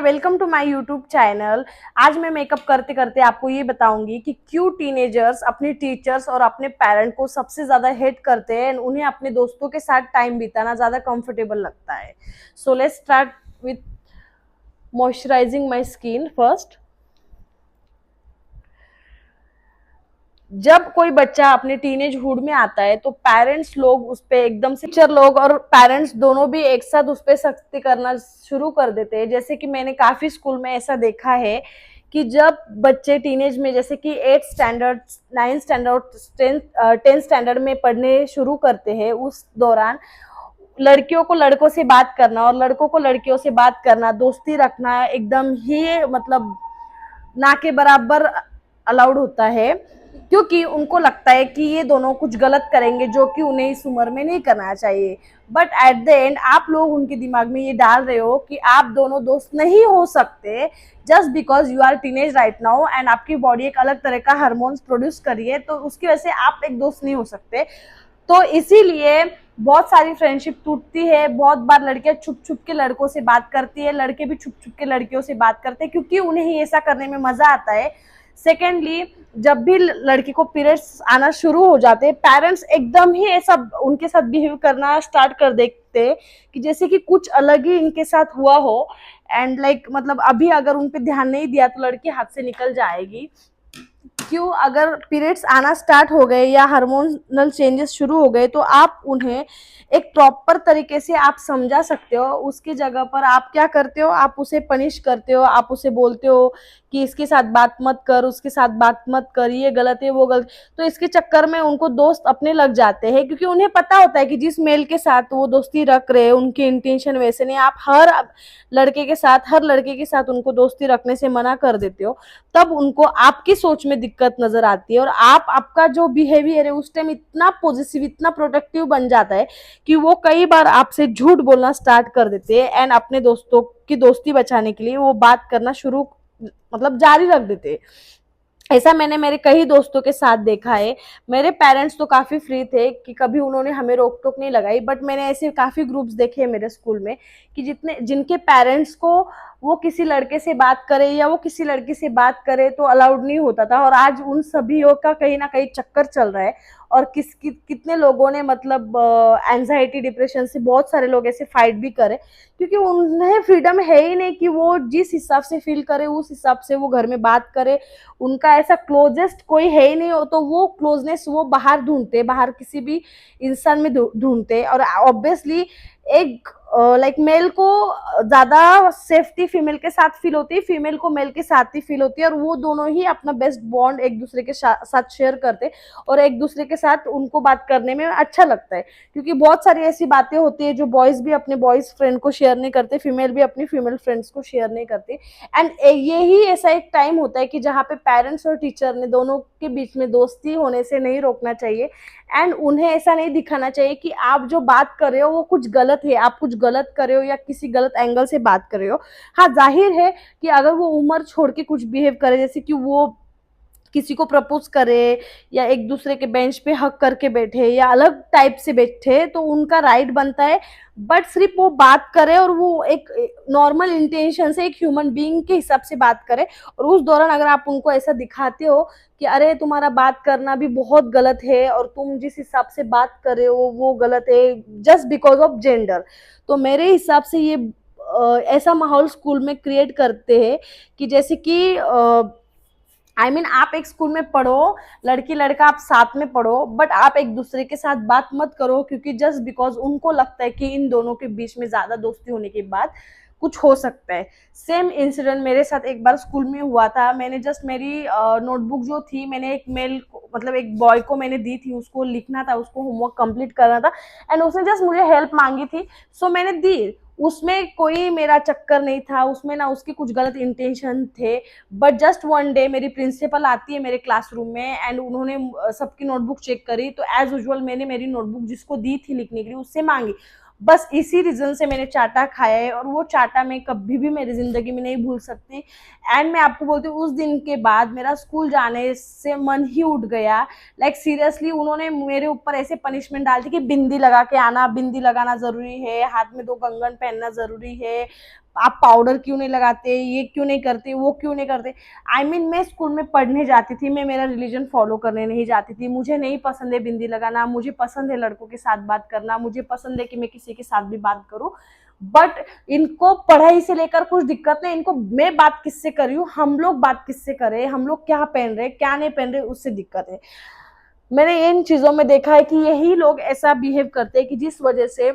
Welcome to my YouTube channel. आज मैं makeup करते करते आपको ये बताऊंगी कि क्यों टीनेजर्स अपने टीचर्स और अपने पेरेंट को सबसे ज़्यादा हेट करते हैं एंड उन्हें अपने दोस्तों के साथ टाइम बिताना ज़्यादा कंफर्टेबल लगता है। So let's start with moisturising my skin first. जब कोई बच्चा अपने टीनेज हुड में आता है तो पेरेंट्स लोग उस पे एकदम से, टीचर लोग और पेरेंट्स दोनों भी एक साथ उस पे सख्ती करना शुरू कर देते हैं। जैसे कि मैंने काफी स्कूल में ऐसा देखा है कि जब बच्चे टीनेज में जैसे कि 8th standard, 9th standard, 10th standard में पढ़ने शुरू करते हैं, उस दौरान लड़कियों को लड़कों से बात करना और लड़कों को लड़कियों से बात करना, दोस्ती रखना एकदम ही मतलब ना के बराबर अलाउड होता है, क्योंकि उनको लगता है कि ये दोनों कुछ गलत करेंगे जो कि उन्हें इस उम्र में नहीं करना चाहिए। बट एट द एंड आप लोग उनके दिमाग में ये डाल रहे हो कि आप दोनों दोस्त नहीं हो सकते just because you are teenage right now and आपकी बॉडी एक अलग तरह का हार्मोन्स प्रोड्यूस करी है, तो उसकी वजह से आप एक दोस्त नहीं हो सकते। तो इसीलिए बहुत सारी फ्रेंडशिप टूटती है। बहुत बार लड़कियां छुप छुप के लड़कों से बात करती है, लड़के भी छुप छुप के लड़कियों से बात करते हैं क्योंकि उन्हें ही ऐसा करने में मजा आता है। सेकेंडली, जब भी लड़की को पीरियड्स आना शुरू हो जाते हैं, पेरेंट्स एकदम ही ऐसा उनके साथ बिहेव करना स्टार्ट कर देते कि जैसे कि कुछ अलग ही इनके साथ हुआ हो एंड मतलब अभी अगर उन पे ध्यान नहीं दिया तो लड़की हाथ से निकल जाएगी। क्यों? अगर पीरियड्स आना स्टार्ट हो गए या हार्मोनल चेंजेस शुरू हो गए तो आप उन्हें एक प्रॉपर तरीके से आप समझा सकते हो। उसकी जगह पर आप क्या करते हो, आप उसे पनिश करते हो, आप उसे बोलते हो कि इसके साथ बात मत कर, उसके साथ बात मत कर, ये गलत है वो गलत। तो इसके चक्कर में उनको दोस्त अपने लग जाते हैं क्योंकि उन्हें पता होता है कि जिस मेल के साथ वो दोस्ती रख रहे हैं उनके इंटेंशन वैसे नहीं। आप हर लड़के के साथ उनको दोस्ती रखने से मना कर देते हो, तब उनको आपकी सोच में दिक्कत नजर आती है और आपका जो बिहेवियर है उस टाइम इतना पॉजिटिव, इतना प्रोटेक्टिव बन जाता है कि वो कई बार आपसे झूठ बोलना स्टार्ट कर देते हैं एंड अपने दोस्तों की दोस्ती बचाने के लिए वो बात करना शुरू जारी रख देते हैं। ऐसा मैंने मेरे कई दोस्तों के साथ देखा है। मेरे पेरेंट्स तो काफ़ी फ्री थे कि कभी उन्होंने हमें रोक टोक नहीं लगाई, बट मैंने ऐसे काफ़ी ग्रुप्स देखे हैं मेरे स्कूल में कि जिनके पेरेंट्स को वो किसी लड़के से बात करे या वो किसी लड़की से बात करे तो अलाउड नहीं होता था, और आज उन सभी का कहीं ना कहीं चक्कर चल रहा है। और कितने लोगों ने एंजाइटी डिप्रेशन से बहुत सारे लोग ऐसे फाइट भी करे क्योंकि उन्हें फ्रीडम है ही नहीं कि वो जिस हिसाब से फील करे उस हिसाब से वो घर में बात करे। उनका ऐसा क्लोजेस्ट कोई है ही नहीं हो तो वो क्लोजनेस वो बाहर ढूंढते, बाहर किसी भी इंसान में ढूंढते। और ऑब्वियसली एक मेल को ज्यादा सेफ्टी फीमेल के साथ फील होती है, फीमेल को मेल के साथ ही फील होती है, और वो दोनों ही अपना बेस्ट बॉन्ड एक दूसरे के साथ शेयर करते और एक दूसरे के साथ उनको बात करने में अच्छा लगता है। क्योंकि बहुत सारी ऐसी बातें होती है जो बॉयज भी अपने बॉयज फ्रेंड को शेयर नहीं करते, फीमेल भी अपनी फीमेल फ्रेंड्स को शेयर नहीं करती। एंड यही ऐसा एक टाइम होता है कि जहाँ पे पेरेंट्स और टीचर ने दोनों के बीच में दोस्ती होने से नहीं रोकना चाहिए एंड उन्हें ऐसा नहीं दिखाना चाहिए कि आप जो बात कर रहे हो वो कुछ गलत है, आप कुछ गलत कर रहे हो या किसी गलत एंगल से बात कर रहे हो। हाँ, जाहिर है कि अगर वो उम्र छोड़ के कुछ बिहेव करे, जैसे कि वो किसी को प्रपोज करे या एक दूसरे के बेंच पे हक करके बैठे या अलग टाइप से बैठे, तो उनका राइट बनता है। बट सिर्फ वो बात करे और वो एक नॉर्मल इंटेंशन से एक ह्यूमन बीइंग के हिसाब से बात करे, और उस दौरान अगर आप उनको ऐसा दिखाते हो कि अरे तुम्हारा बात करना भी बहुत गलत है और तुम जिस हिसाब से बात कर रहे हो वो गलत है जस्ट बिकॉज ऑफ जेंडर, तो मेरे हिसाब से ये ऐसा माहौल स्कूल में क्रिएट करते हैं कि जैसे कि आप एक स्कूल में पढ़ो, लड़की लड़का आप साथ में पढ़ो, बट आप एक दूसरे के साथ बात मत करो क्योंकि जस्ट बिकॉज उनको लगता है कि इन दोनों के बीच में ज्यादा दोस्ती होने के बाद कुछ हो सकता है। सेम इंसिडेंट मेरे साथ एक बार स्कूल में हुआ था। मैंने जस्ट मेरी नोटबुक जो थी, मैंने एक मेल एक बॉय को मैंने दी थी, उसको लिखना था, उसको होमवर्क कंप्लीट करना था एंड उसने जस्ट मुझे हेल्प मांगी थी, सो मैंने दी। उसमें कोई मेरा चक्कर नहीं था, उसमें ना उसके कुछ गलत इंटेंशन थे। बट जस्ट वन डे मेरी प्रिंसिपल आती है मेरे क्लासरूम में एंड उन्होंने सबकी नोटबुक चेक करी, तो एज यूजुअल मैंने मेरी नोटबुक जिसको दी थी लिखने के लिए उससे मांगी। बस इसी रीजन से मैंने चाटा खाया है और वो चाटा मैं कभी भी मेरी जिंदगी में नहीं भूल सकती। एंड मैं आपको बोलती हूँ उस दिन के बाद मेरा स्कूल जाने से मन ही उठ गया। सीरियसली उन्होंने मेरे ऊपर ऐसे पनिशमेंट डाल दी कि बिंदी लगा के आना, बिंदी लगाना जरूरी है, हाथ में 2 कंगन पहनना जरूरी है, आप पाउडर क्यों नहीं लगाते, ये क्यों नहीं करते, वो क्यों नहीं करते। मैं स्कूल में पढ़ने जाती थी, मैं मेरा रिलीजन फॉलो करने नहीं जाती थी। मुझे नहीं पसंद है बिंदी लगाना, मुझे पसंद है लड़कों के साथ बात करना, मुझे पसंद है कि मैं किसी के साथ भी बात करूं। बट इनको पढ़ाई से लेकर कुछ दिक्कत नहीं, इनको मैं बात किससे कर रही हूँ, हम लोग बात किससे करें, हम लोग क्या पहन रहे क्या नहीं पहन रहे, उससे दिक्कत है। मैंने इन चीजों में देखा है कि यही लोग ऐसा बिहेव करते हैं कि जिस वजह से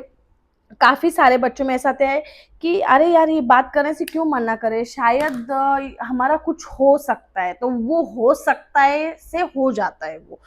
काफी सारे बच्चों में ऐसा आता है कि अरे यार ये बात करने से क्यों मना करे, शायद हमारा कुछ हो सकता है, तो वो हो सकता है से हो जाता है वो।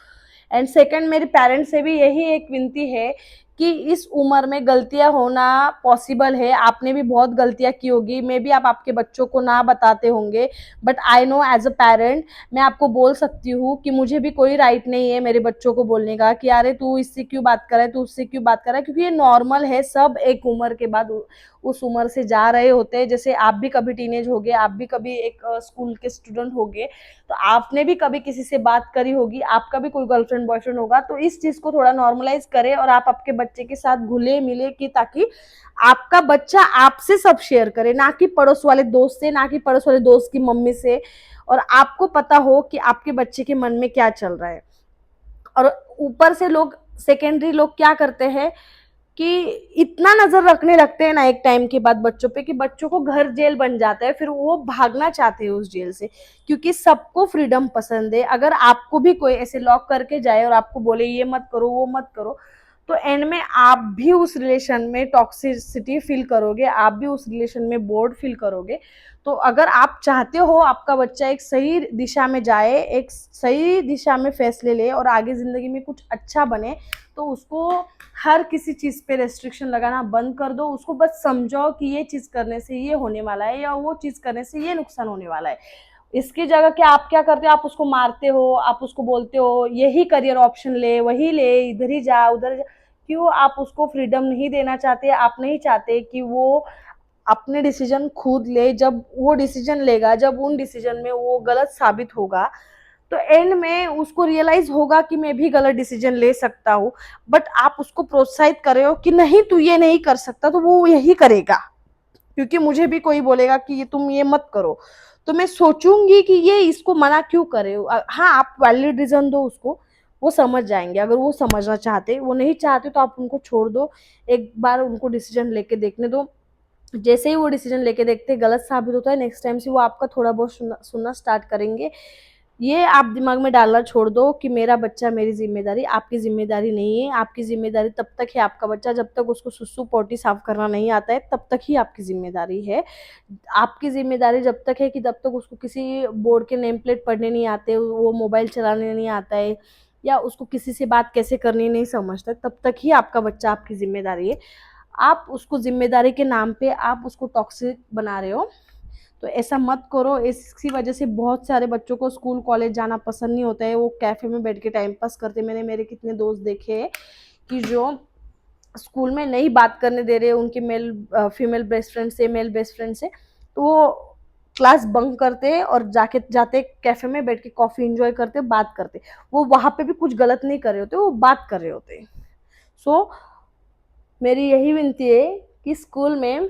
एंड सेकंड, मेरे पेरेंट्स से भी यही एक विनती है कि इस उम्र में गलतियां होना पॉसिबल है, आपने भी बहुत गलतियां की होगी, मे बी आप आपके बच्चों को ना बताते होंगे, but I know as a parent मैं आपको बोल सकती हूँ कि मुझे भी कोई राइट नहीं है मेरे बच्चों को बोलने का कि अरे तू इससे क्यों बात कर रहा है, तू उससे क्यों बात कर रहा है, क्योंकि ये नॉर्मल है, सब एक उम्र के बाद उस उम्र से जा रहे होते हैं। जैसे आप भी कभी टीनेज हो गए, आप भी कभी एक स्कूल के स्टूडेंट हो गए, तो आपने भी कभी किसी से बात करी होगी, आपका भी कोई गर्लफ्रेंड बॉयफ्रेंड होगा, तो इस चीज को थोड़ा नॉर्मलाइज करें और आप आपके बच्चे के साथ घुले मिले, कि ताकि आपका बच्चा आपसे सब शेयर करे, ना कि पड़ोस वाले दोस्त से, ना कि पड़ोस वाले दोस्त की मम्मी से, और आपको पता हो कि आपके बच्चे के मन में क्या चल रहा है। और ऊपर से लोग, सेकेंडरी लोग क्या करते हैं कि इतना नजर रखने लगते हैं ना एक टाइम के बाद बच्चों पे, कि बच्चों को घर जेल बन जाता है, फिर वो भागना चाहते हैं उस जेल से, क्योंकि सबको फ्रीडम पसंद है। अगर आपको भी कोई ऐसे लॉक करके जाए और आपको बोले ये मत करो वो मत करो, तो एंड में आप भी उस रिलेशन में टॉक्सिसिटी फील करोगे, आप भी उस रिलेशन में बोर्ड फील करोगे। तो अगर आप चाहते हो आपका बच्चा एक सही दिशा में जाए, एक सही दिशा में फैसले ले और आगे जिंदगी में कुछ अच्छा बने, तो उसको हर किसी चीज पे रेस्ट्रिक्शन लगाना बंद कर दो। उसको बस समझाओ कि ये चीज करने से ये होने वाला है, या वो चीज करने से ये नुकसान होने वाला है। इसकी जगह क्या आप क्या करते हो, आप उसको मारते हो, आप उसको बोलते हो यही करियर ऑप्शन ले, वही ले, इधर ही जा उधर जा। क्यों आप उसको फ्रीडम नहीं देना चाहते, आप नहीं चाहते कि वो अपने डिसीजन खुद ले। जब वो डिसीजन लेगा, जब उन डिसीजन में वो गलत साबित होगा, तो एंड में उसको रियलाइज होगा कि मैं भी गलत डिसीजन ले सकता हूँ। बट आप उसको प्रोत्साहित कर रहे हो कि नहीं तू ये नहीं कर सकता, तो वो यही करेगा, क्योंकि मुझे भी कोई बोलेगा कि ये तुम ये मत करो, तो मैं सोचूंगी कि ये इसको मना क्यों करे। हाँ, आप वैलिड रीजन दो उसको, वो समझ जाएंगे, अगर वो समझना चाहते, वो नहीं चाहते तो आप उनको छोड़ दो, एक बार उनको डिसीजन लेके देखने दो। जैसे ही वो डिसीजन लेके देखते गलत साबित होता है, नेक्स्ट टाइम से वो आपका थोड़ा बहुत सुनना स्टार्ट करेंगे। ये आप दिमाग में डालना छोड़ दो कि मेरा बच्चा मेरी जिम्मेदारी, आपकी जिम्मेदारी नहीं है। आपकी जिम्मेदारी तब तक है, आपका बच्चा जब तक उसको सुसु पोटी साफ करना नहीं आता है तब तक ही आपकी जिम्मेदारी है। आपकी जिम्मेदारी जब तक है कि जब तक उसको किसी बोर्ड के नेम प्लेट पढ़ने नहीं आते, वो मोबाइल चलाने नहीं आता है, या उसको किसी से बात कैसे करनी नहीं समझता, तब तक ही आपका बच्चा आपकी जिम्मेदारी है। आप उसको जिम्मेदारी के नाम पे आप उसको टॉक्सिक बना रहे हो, तो ऐसा मत करो। इसी वजह से बहुत सारे बच्चों को स्कूल कॉलेज जाना पसंद नहीं होता है, वो कैफे में बैठ के टाइम पास करते। मैंने मेरे कितने दोस्त देखे हैं कि जो स्कूल में नहीं बात करने दे रहे उनके मेल फीमेल बेस्ट फ्रेंड से, मेल बेस्ट फ्रेंड से, तो वो क्लास बंक करते और जाके जाते कैफे में बैठ के कॉफी इंजॉय करते, बात करते। वो वहां पे भी कुछ गलत नहीं कर रहे होते, वो बात कर रहे होते। सो मेरी यही विनती है कि स्कूल में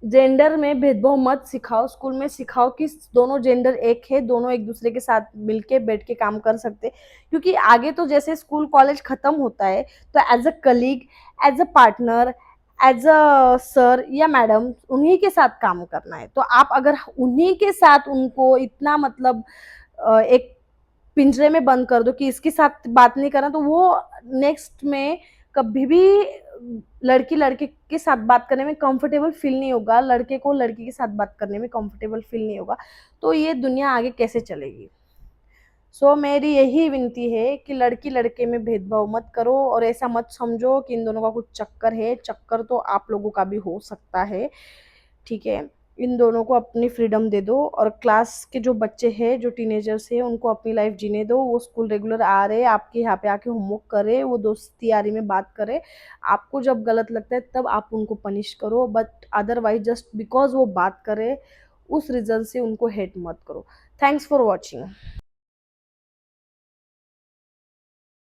जेंडर में भेदभाव मत सिखाओ, स्कूल में सिखाओ कि दोनों जेंडर एक है, दोनों एक दूसरे के साथ मिलके बैठ के काम कर सकते। क्योंकि आगे तो जैसे स्कूल कॉलेज खत्म होता है, तो as a colleague, as a partner, as a sir या मैडम, उन्हीं के साथ काम करना है। तो आप अगर उन्हीं के साथ उनको इतना मतलब एक पिंजरे में बंद कर दो कि इसके साथ बात नहीं करना, तो वो नेक्स्ट में कभी भी लड़की लड़के के साथ बात करने में कंफर्टेबल फील नहीं होगा, लड़के को लड़की के साथ बात करने में कंफर्टेबल फील नहीं होगा, तो ये दुनिया आगे कैसे चलेगी। मेरी यही विनती है कि लड़की लड़के में भेदभाव मत करो, और ऐसा मत समझो कि इन दोनों का कुछ चक्कर है। चक्कर तो आप लोगों का भी हो सकता है, ठीक है। इन दोनों को अपनी फ्रीडम दे दो, और क्लास के जो बच्चे हैं, जो टीनेजर्स हैं, उनको अपनी लाइफ जीने दो। वो स्कूल रेगुलर आ रहे, आपके यहाँ पे आके होमवर्क करे, वो दोस्ती यारी में बात करे। आपको जब गलत लगता है तब आप उनको पनिश करो, बट अदरवाइज जस्ट बिकॉज वो बात करे उस रीजन से उनको हेट मत करो। Thanks for watching.